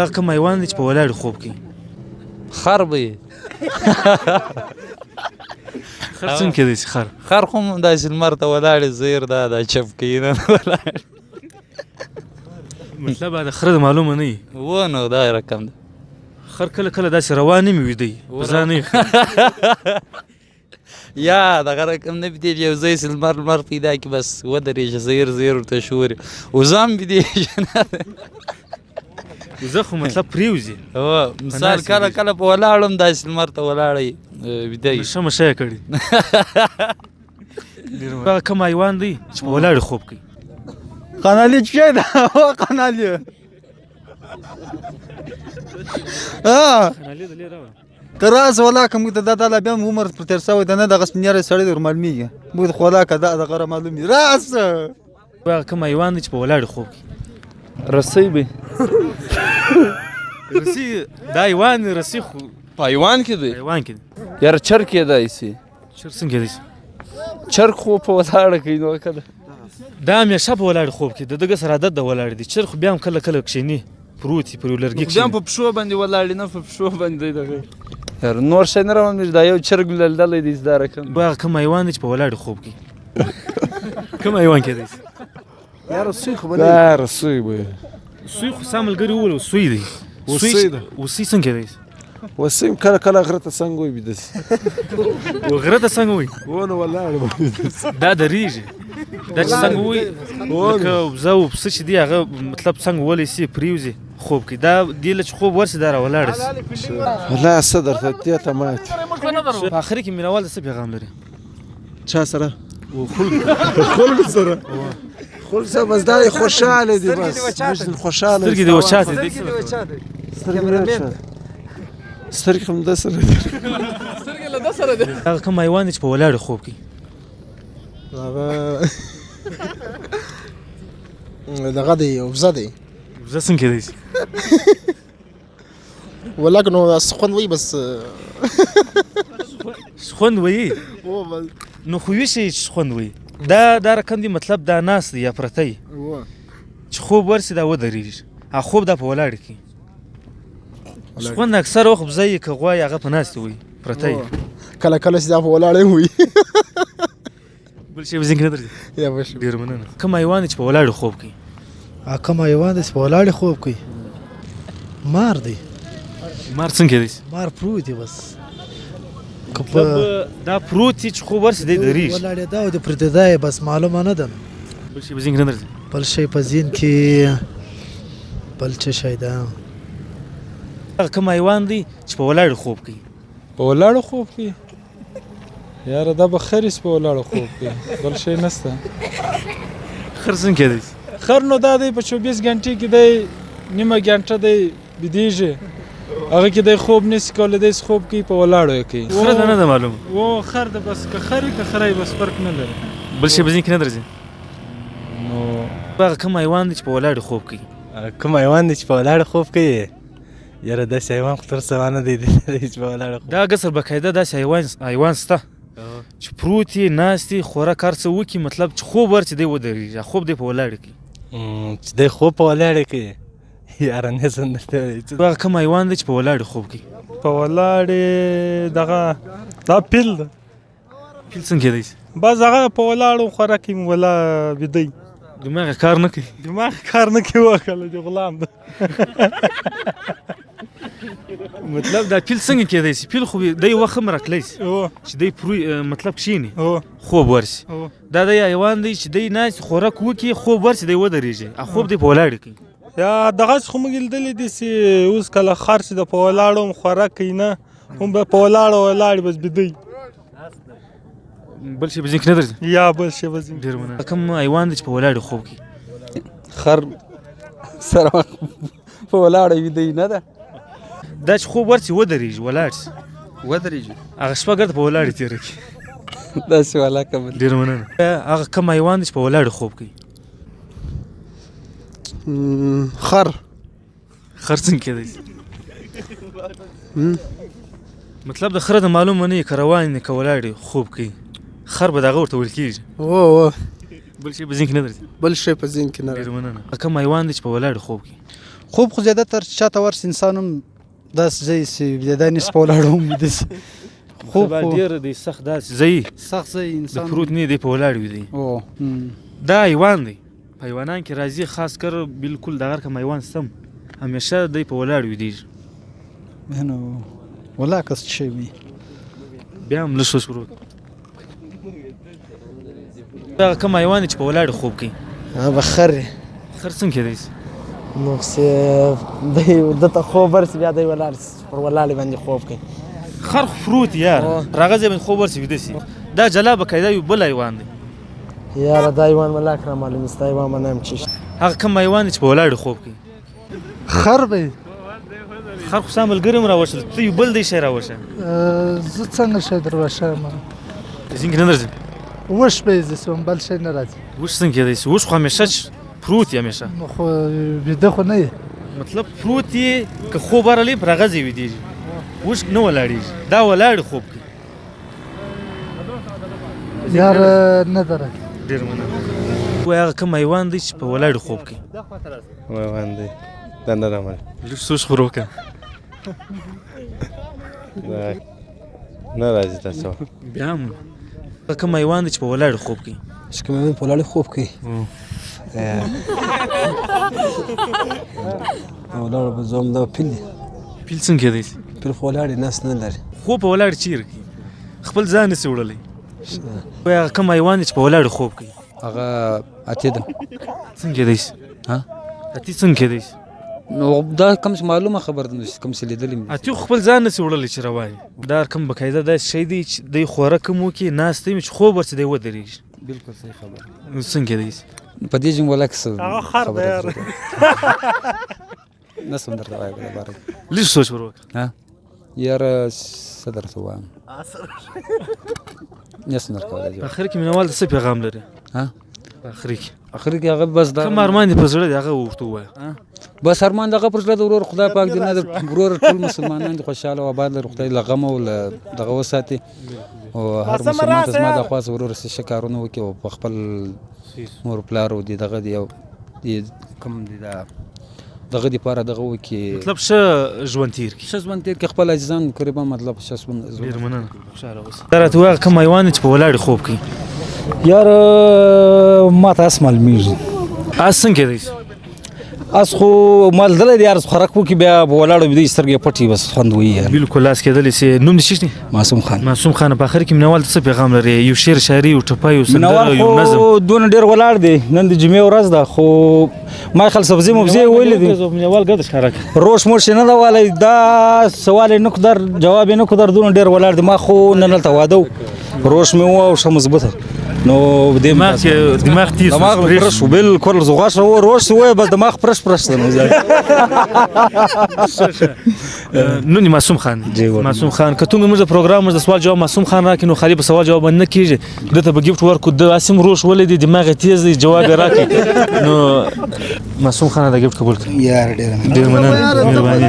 هغه کوم حیوان دی چې په ولاړې خوب کوي؟ خر به یې. خر څنګه کېدای شي خر؟ خر خو هم داسې لمر ته ولاړ زیر دا چپ کوي نه ولاړ. مطلب د خره د معلومه نه وي. و نو دا رقم ده. خر کله کله داسې روان نه وي ویده په ځان نه یا دغه رقم نه بيدېږي یو ځای چې لمر پیدا کړي بس ودرېږي زیر ورته شوري وزه هم بيدېږي نه. وزه خو مطلب پرېوځي. هو مثال کله کله په ولاړ هم داسې لمر ته ولاړی ویده وي. نشه مشه یې کړي. هغه کوم حیوان دی چې په ولاړې خوب کوي؟ قنالی چی ده؟ قنالی قنالی د لې راوړه. تراس ولا کوم ته دا لا بیا عمر پر تر سوی ته نه دغه سپینیاره سړی در معلومیږي موږ خو ولا کدا دغه را معلومي راس. هغه کوم حیوان دی چې په ولاړې خوب کوي؟ رسۍ به رسۍ دا حیوان دی. رسۍ خو په حیوان کې دی. حیوان کې دی. یاره چرګ کېدای شي. چرګ څنګه کېدای شي؟ چرګ خو په ولاړه کوي نو که دا همیشه په ولاړې خوب کوي. د دغه سره عادت د ولاړې دی. چرګ خو بیا هم کله کله کښېني پروت وي پر یو لرګي بیا هم په پښو باندې ولاړ نه په پښو باندې دغه یاره نور شی نه راوړم دا یو چرګ لړلی دی دا رقم. هغه کوم حیوان دی چې په ولاړې خوب کوي؟ کوم حیوان کېدای شي؟ یاره سوی خو دا رسۍ به سوی خو ستا ملګري وویل سوی دی. وسۍ ده. وسۍ څنګه کېدای شي؟ وسۍ کله کله غره ته څنګه وي بیده شي. غره ته څنګه وایي؟ ونه ولاړ به بیده شي. دا درېږي. دا چې څنګه وایي لکه وزه او پسه چې دي هغه مطلب څنګه ولی شي پرېوځي خوب کوي. دا دې له چې خوب ورشي دا راولاړه شي. والله څه درته دې ته ماتې. په آخري کې مینوال د څه پیغام لري؟ چا سره؟ خلق سره خلق سره بس دا خوشاله دي بس خوشاله سترګې دې وچاتې دي. سترګې هم ده سره دي. هغه کوم حیوان دی چې په ولاړې خوب کوي؟ دغه دی وزه دی. وزه څنګه کېدای شي؟ ولکه نو خوند وایي بس خوند وایي نو خو ویښه چې خوند وایي دا رقم دی. مطلب دا ناست دی یا پرتی چې خوب ورسي دا ودرېږي. هغه خوب دا په ولاړې کوي. خوند اکثر وخت بزه یې که غوا یې هغه په ناستې وایي پرتی. کله کله چې دا په ولاړې وایي. بل شی به ذهن کې نه درځي؟ یا بشه ډېر مننه. کوم حیوان دی چې په ولاړې خوب کوي؟ کوم حیوان دی چې په ولاړې خوب کوي؟ مار دی. مار څنګه کېدای شي؟ مار پروت دی بس. دا پروت دی چې خوب ورسي دی درېږي. ولاړېدا او د پرېږدېدا یې بس معلومه نه ده. بل شی به ذهن کې نه درځي؟ بل شی په ذهن کې بل څه شی ده؟ هغه کوم حیوان دی چې په ولاړې خوب کوي؟ په ولاړه خوب کوي؟ یاره دا به خر په ولاړه خوب کوي بل شی نشته. خر څنګه کېدای شي؟ خر نو دا دی په 24 غنټې کې دی نیمه غنټه دی بيدېږي هغه کې دی خوب نشي کولی دی خوب کوي په ولاړو کوي. خره ته نه ده معلومه. و خر ده بس که خري که خری بس فرق نه لري. بل شی به ذهن کې نه درځي؟ نو هغه کوم حیوان دی چې په ولاړې خوب کوي؟ کوم حیوان دی چې په ولاړه خوب کوي؟ یاره داسې حیوان خو تر څه نه دی چې په ولاړه خوب. دا اصل باقاعده داسې حیوان شته چې پروت یې ناست دی خوراک هر څه وکړي مطلب چې خوب ورسي دی ودرېږي. خوب دی په ولاړې کوي. چې دی خوب په ولاړې کوي؟ یاره نه څه درته. هغه کوم حیوان دی چې په ولاړې خوب کوي؟ په ولاړې دغه دا پیل ده. پیل څنګه کېدای شي؟ بس هغه په ولاړو خوراک کوي ولا ویده دماغ کار نه کوي. دماغ کار نه کوي وکړه د غلام ده. مطلب دا پیل څنګه کېدای شي؟ پیل خو دی وخت هم راکلی شي چې دی مطلب کښېني خوب ورسي. دا دی حیوان دی چې دی ناست خوراک وکړي خوب ورسي دی ودرېږي. خوب دی په ولاړې کوي. یا دغه خو موږ لیدلی دي چې اوس کله خر چې د په ولاړو هم خوراک کوي نه هم به په ولاړو ولاړې بس بیده. بل شی به ذهن کې نه درځي؟ یا بل شی به ذهن. ډېر مننه. کوم حیوان دی چې په ولاړې خوب کوي؟ خر سره په ولاړه ویده نه ده. دا چې خوب ورسي ودرېږي ولاړ شي ودرېږي هغه شپه ګرد په ولاړې تېره کړي. داسې والا کبل. ډېر مننه. هغه کوم حیوان دی چې په ولاړې خوب کوي؟ خر. خر څنګه کېدای شي؟ مطلب د خره د معلومه نه وي که روان وي که ولاړ خوب کوي. خر به دغه ورته ویل کېږي. بل شی په ذهن کې نه درځي؟ بل شی په ذهن کې نه. ډېر مننه. کوم حیوان دی چې په ولاړ خوب کوي؟ خوب خو زیاتره چاته ورس انسان هم داسې ځای چې د دا نس په ولاړ هم داسې خوب خو ډېر دی سخت داسې ځای سخت ځای د انسان پروت نه دی په ولاړ وي دی او دا حیوان دی په حیوانان کې راځي خاص کر بالکل دغه رقم حیوان سم همیشه دی په ولاړ وي دی نو ولا کس شي وي بیا هم لږ څه شروع دا کوم حیوان چې په ولاړ خوب کوي هغه خر خر څنګه دی نو چې دته خوب ورسي بیا دی ولاړ پر ولاړ باندې خوب کوي خر فروت یار راغځي باندې خوب ورسي ویده سي دا جلا بقاعده یو بل حیوان دی یاره دا حیوان ولا کړه معلوم است حیوان باندې هم چی هغه کوم حیوان چې په ولاړ خوب کوي خر به خر خو سامل ګرم راوښل ته یو بل دی شی راوښه زه څنګه شي دروازه ما څنګه نه درځي وش به زه سم بل شي نه راځي وش څنګه دی وش خو همیشه فروت همیشه نو خو بده خو نه مطلب فروت یې که خوب ورلې پر غځي وي دی وش نه ولاړی دا ولاړ خوب کوي یار نه درک ډیر مننه وای هغه کوم حیوان دی چې په ولاړ خوب کوي حیوان دی دا نه رامل لږ سوچ خو وکړه نه راځي تاسو بیا هم هغه کوم حیوان دی چې په ولاړ خوب کوي چې کوم په ولاړ خوب کوي ولاړ به زوم دا پیل پیل څنګه دی پیل په ولاړ ناس نه لري خو په ولاړ چیر کوي خپل ځان نسی وړلی وای هغه کوم حیوان چې په ولاړ خوب کوي هغه اتې ده څنګه دی ها اتی څنګه دی نو دا کوم څه معلومه خبر ده کوم څه لیدلې مې اتی خپل ځان نسی وړلی چې روایي دا کوم بقاعده دا شی دی چې دی خوراک مو کې ناس دی چې خوب ورته دی ودرېږي بالکل صحیح خبر څنګه دی په دې جمله کې خبره نه سم درته وایم دا بار لږ سوچ وکړه ها یار څه درته وایم نه سم درته وایم اخر کې مینوال څه پیغام لري ها اخر کې هغه بس دا کوم ارمان دی په زړه دی هغه ورته ووایه بس ارمان دغه پر زړه د ورور خدای پاک دې نه ورور ټول مسلمانان دي خوشاله او آباد لري خدای له غم او دغه وساتي او هر مسلمان ته زما د خواص ورور څه شکارونه وکي او په خپل مور پلار او دغه دی او کوم دی دا دغه دی پاره دغه وکي مطلب څه ژوند تیر کی څه ژوند تیر کې خپل عزیزان قریبا مطلب څه ژوند ډیر مننه خوشاله اوسه درته واغ کوم حیوان چې په ولاړ خوب کوي یار ما تاسو معلومیږي څنګه دی اس خو مال دل دي ارز خرق وکي بیا ولاړو بده سترګې پټي بس خوند وي بالکل لاس کېدل سي نوم نشي معصوم خان په اخر کې منوال څه پیغام لري یو شعر شاعري او ټپای او سندره یو نظم دون ډیر ولاړ دي نن د جمعې ورځ ده خو ما خل سبزي مبزي ویل دي منوال ګد ښکارا روش مور شنه دا والي دا سوال نه قدر جواب نه قدر دون ډیر ولاړ دي ما خو نن تل توادو روش مې و او ش مضبوطه نو دماغ تیز دماغ پرش بالکل زغاش و روش وای بس دماغ پرش نه نو معصوم خان معصوم خان کته موږ پروګرام د سوال جواب معصوم خان راکې نو خالي په سوال جواب نه کیږي دته به گیفت ورکو د اسیم روش ولې دماغ تیز دی جواب راکې نو معصوم خان دا گیفت قبول کړ یار ډیر مننه مهرباني